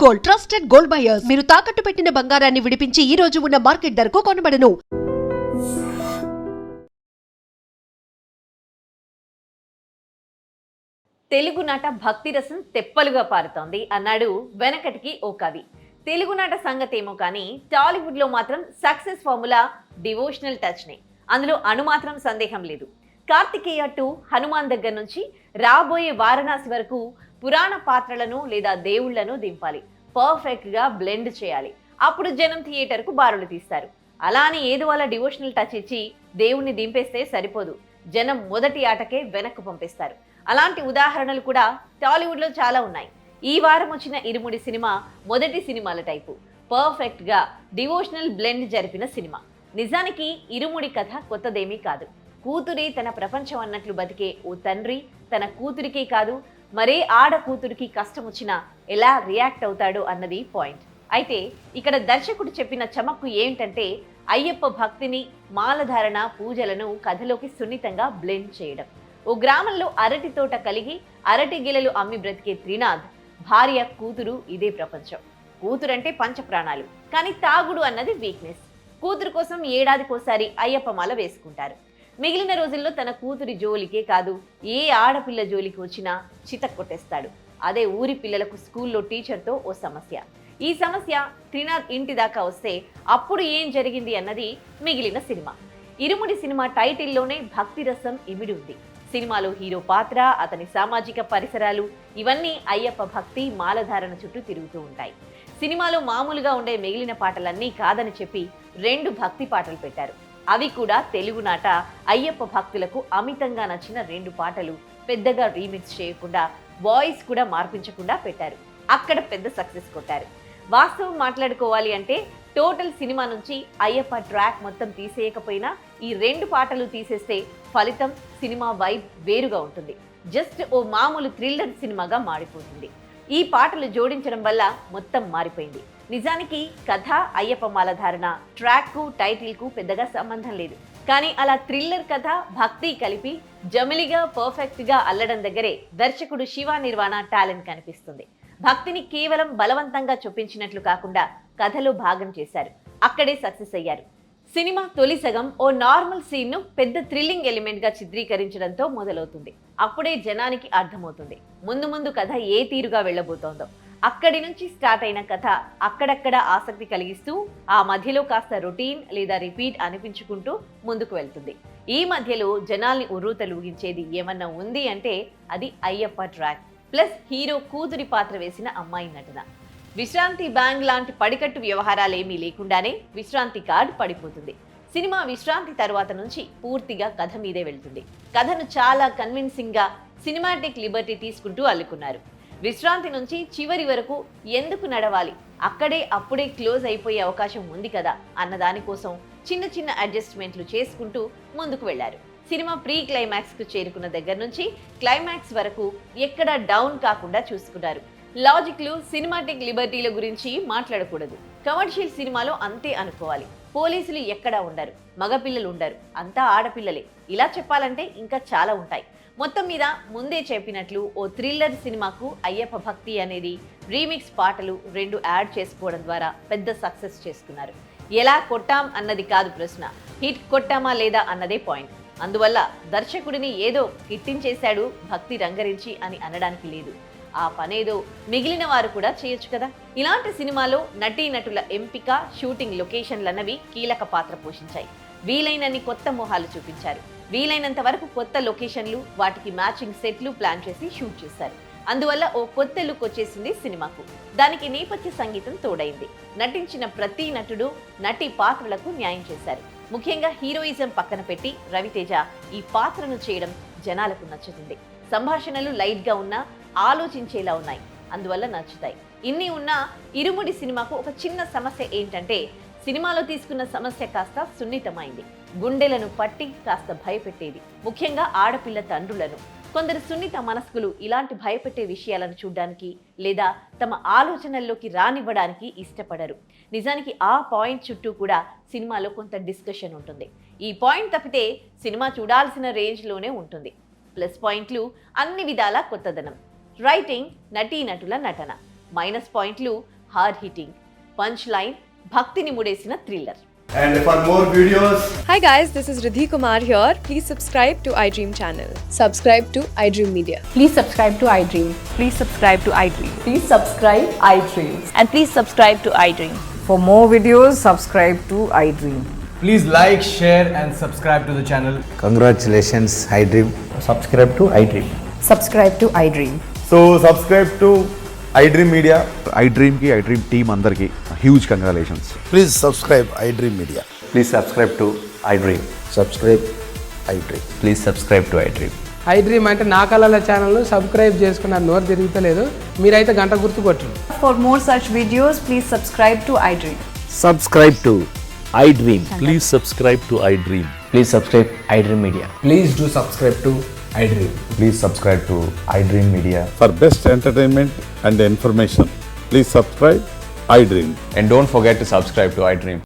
Gold, trusted gold buyers. మీరు తాకట్టు పెట్టిన బంగారాన్ని విడిపించి ఈ రోజు ఉన్న మార్కెట్ ధరకు కొనబడను. తెలుగునాట భక్తి రసం తెప్పలుగా పారుతోంది అన్నాడు వెనకటికి ఓ కవి. తెలుగునాట సంగతేమో కానీ టాలీవుడ్ లో మాత్రం సక్సెస్ ఫార్ములా డివోషనల్ టచ్ నే. అందులో అణుమాత్రం సందేహం లేదు. కార్తికేయ టు హనుమాన్ దగ్గర నుంచి రాబోయే వారణాసి వరకు పురాణ పాత్రలను లేదా దేవుళ్లను దింపాలి, పర్ఫెక్ట్ గా బ్లెండ్ చేయాలి. అప్పుడు జనం థియేటర్ కు బారులు తీస్తారు. అలా అని ఏదో అలా డివోషనల్ టచ్ ఇచ్చి దేవుణ్ణి దింపేస్తే సరిపోదు, జనం మొదటి ఆటకే వెనక్కు పంపిస్తారు. అలాంటి ఉదాహరణలు కూడా టాలీవుడ్ లో చాలా ఉన్నాయి. ఈ వారం వచ్చిన ఇరుముడి సినిమా మొదటి సినిమాల టైపు, పర్ఫెక్ట్ గా డివోషనల్ బ్లెండ్ జరిపిన సినిమా. నిజానికి ఇరుముడి కథ కొత్తదేమీ కాదు. కూతురి తన ప్రపంచం అన్నట్లు బతికే ఓ తండ్రి తన కూతురికే కాదు మరే ఆడ కూతురికి కష్టం వచ్చినా ఎలా రియాక్ట్ అవుతాడో అన్నది పాయింట్. అయితే ఇక్కడ దర్శకుడు చెప్పిన చమక్కు ఏంటంటే అయ్యప్ప భక్తిని, మాలధారణ, పూజలను కథలోకి సున్నితంగా బ్లెండ్ చేయడం. ఓ గ్రామంలో అరటి తోట కలిగి అరటి గిలలు అమ్మి బ్రతికే త్రినాథ్ భార్య, కూతురు ఇదే ప్రపంచం. కూతురంటే పంచప్రాణాలు, కానీ తాగుడు అన్నది వీక్నెస్. కూతురు కోసం ఏడాదికోసారి అయ్యప్ప మాల వేసుకుంటారు. మిగిలిన రోజుల్లో తన కూతురి జోలికే కాదు ఏ ఆడపిల్ల జోలికి వచ్చినా చిత కొట్టేస్తాడు. అదే ఊరి పిల్లలకు స్కూల్లో టీచర్తో ఓ సమస్య. ఈ సమస్య త్రినాథ్ ఇంటి దాకా వస్తే అప్పుడు ఏం జరిగింది అన్నది మిగిలిన సినిమా. ఇరుముడి సినిమా టైటిల్లోనే భక్తి రసం ఇమిడి ఉంది. సినిమాలో హీరో పాత్ర, అతని సామాజిక పరిసరాలు ఇవన్నీ అయ్యప్ప భక్తి, మాలధారణ చుట్టూ తిరుగుతూ ఉంటాయి. సినిమాలో మామూలుగా ఉండే మిగిలిన పాటలన్నీ కాదని చెప్పి 2 భక్తి పాటలు పెట్టారు. అవి కూడా తెలుగునాట అయ్యప్ప భక్తులకు అమితంగా నచ్చిన 2 పాటలు. పెద్దగా రీమిక్స్ చేయకుండా, వాయిస్ కూడా మార్పించకుండా పెట్టారు. అక్కడ పెద్ద సక్సెస్ కొట్టారు. వాస్తవం మాట్లాడుకోవాలి అంటే టోటల్ సినిమా నుంచి అయ్యప్ప ట్రాక్ మొత్తం తీసేయకపోయినా ఈ 2 పాటలు తీసేస్తే ఫలితం, సినిమా వైబ్ వేరుగా ఉంటుంది. జస్ట్ ఓ మామూలు థ్రిల్లర్ సినిమాగా మారిపోతుంది. ఈ పాటలు జోడించడం వల్ల మొత్తం మారిపోయింది. నిజానికి కథ, అయ్యప్ప మాలధారణ, ట్రాక్కు, టైటిల్కు పెద్దగా సంబంధం లేదు. కానీ అలా థ్రిల్లర్ కథ, భక్తి కలిపి జమిలిగా పర్ఫెక్ట్గా అల్లడం దగ్గరే దర్శకుడు శివ నిర్వాణ టాలెంట్ కనిపిస్తుంది. భక్తిని కేవలం బలవంతంగా చొప్పించినట్లు కాకుండా కథలో భాగం చేశారు. అక్కడే సక్సెస్ అయ్యారు. సినిమా తొలి సగం ఓ నార్మల్ సీన్ను పెద్ద థ్రిల్లింగ్ ఎలిమెంట్గా చిత్రీకరించడంతో మొదలవుతుంది. అప్పుడే జనానికి అర్థమవుతుంది ముందు ముందు కథ ఏ తీరుగా వెళ్ళబోతోందో. అక్కడి నుంచి స్టార్ట్ అయిన కథ అక్కడక్కడ ఆసక్తి కలిగిస్తూ ఆ మధ్యలో కాస్త రొటీన్ లేదా రిపీట్ అనిపించుకుంటూ ముందుకు వెళ్తుంది. ఈ మధ్యలో జనాల్ని ఉర్రూతలూగించేది ఏమన్నా ఉంది అంటే అది అయ్యప్ప ట్రాక్ ప్లస్ హీరో కూతురి పాత్ర వేసిన అమ్మాయి నటన. విశ్రాంతి బ్యాంగ్ లాంటి పడికట్టు వ్యవహారాలేమీ లేకుండానే విశ్రాంతి కార్డ్ పడిపోతుంది. సినిమా విశ్రాంతి తర్వాత నుంచి పూర్తిగా కథ మీదే వెళ్తుంది. కథను చాలా కన్విన్సింగ్ గా సినిమాటిక్ లిబర్టీ తీసుకుంటూ అల్లుకున్నారు. విశ్రాంతి నుంచి చివరి వరకు ఎందుకు నడవాలి, అక్కడే అప్పుడే క్లోజ్ అయిపోయే అవకాశం ఉంది కదా అన్న దానికోసం చిన్న చిన్న అడ్జస్ట్మెంట్లు చేసుకుంటూ ముందుకు వెళ్లారు. సినిమా ప్రీ క్లైమాక్స్ కు చేరుకున్న దగ్గర నుంచి క్లైమాక్స్ వరకు ఎక్కడా డౌన్ కాకుండా చూసుకున్నారు. లాజిక్లు, సినిమాటిక్ లిబర్టీల గురించి మాట్లాడకూడదు. కమర్షియల్ సినిమాలో అంతే అనుకోవాలి. పోలీసులు ఎక్కడా ఉండరు, మగపిల్లలు ఉండరు, అంతా ఆడపిల్లలే. ఇలా చెప్పాలంటే ఇంకా చాలా ఉంటాయి. మొత్తం మీద ముందే చెప్పినట్లు ఓ థ్రిల్లర్ సినిమాకు అయ్యప్ప భక్తి అనేది రీమిక్స్ పాటలు 2 యాడ్ చేసుకోవడం ద్వారా పెద్ద సక్సెస్ చేసుకున్నారు. ఎలా కొట్టాం అన్నది కాదు ప్రశ్న, హిట్ కొట్టామా లేదా అన్నదే పాయింట్. అందువల్ల దర్శకుడిని ఏదో కిట్టించేశాడు భక్తి రంగరించి అని అనడానికి లేదు. ఆ పనేదో మిగిలిన వారు కూడా చేయొచ్చు కదా. ఇలాంటి సినిమాలో నటీనటుల ఎంపిక, షూటింగ్ లొకేషన్లన్నవి కీలక పాత్ర పోషించాయి. వీలైనన్ని కొత్త మొహాలు చూపించారు. వీలైనంత వరకు కొత్త లొకేషన్లు, వాటికి మ్యాచింగ్ సెట్లు ప్లాన్ చేసి షూట్ చేశారు. అందువల్ల ఓ కొత్త లుక్ వచ్చేసింది సినిమాకు. దానికి నేపథ్య సంగీతం తోడైంది. నటించిన ప్రతి నటుడు, నటి పాత్రలకు న్యాయం చేశారు. ముఖ్యంగా హీరోయిజం పక్కన పెట్టి రవితేజ ఈ పాత్రను చేయడం జనాలకు నచ్చుతుంది. సంభాషణలు లైట్ గా ఉన్నా ఆలోచించేలా ఉన్నాయి, అందువల్ల నచ్చుతాయి. ఇన్ని ఉన్నా ఇరుముడి సినిమాకు ఒక చిన్న సమస్య ఏంటంటే సినిమాలో తీసుకున్న సమస్య కాస్త సున్నితమైంది. గుండెలను పట్టి కాస్త భయపెట్టేది, ముఖ్యంగా ఆడపిల్ల తండ్రులను. కొందరు సున్నిత మనస్కులు ఇలాంటి భయపెట్టే విషయాలను చూడడానికి లేదా తమ ఆలోచనల్లోకి రానివ్వడానికి ఇష్టపడరు. నిజానికి ఆ పాయింట్ చుట్టూ కూడా సినిమాలో కొంత డిస్కషన్ ఉంటుంది. ఈ పాయింట్ తప్పితే సినిమా చూడాల్సిన రేంజ్లోనే ఉంటుంది. ప్లస్ పాయింట్లు అన్ని విధాలా కొత్తదనం, రైటింగ్, నటీనటుల నటన. మైనస్ పాయింట్లు హార్డ్ హిట్టింగ్, పంచ్ లైన్, భక్తిని ముడేసిన thriller. And for more videos, Hi guys, this is Riddhi Kumar here. Please subscribe to iDream channel. Subscribe to iDream Media. Please subscribe to iDream. Please subscribe to iDream. Please subscribe iDream. And please subscribe to iDream. For more videos, subscribe to iDream. Please like, share and subscribe to the channel. Congratulations, iDream. subscribe to iDream. Subscribe to iDream. So subscribe to iDream Media. iDream ki iDream team అందరికి huge congratulations. Please subscribe iDream Media. Please subscribe to iDream. Subscribe iDream. Please subscribe to iDream. iDream అంటే నా కళల channel subscribe చేసుకున్న నోరు తిరుగుతలేదు, మీరైతే గంట గుర్తు కొట్టండి. For more such videos, please subscribe to iDream. Subscribe to iDream. Please subscribe to iDream. Please subscribe iDream Media. Please do subscribe to iDream. Please subscribe to iDream Media. For best entertainment and information, please subscribe iDream. And don't forget to subscribe to iDream.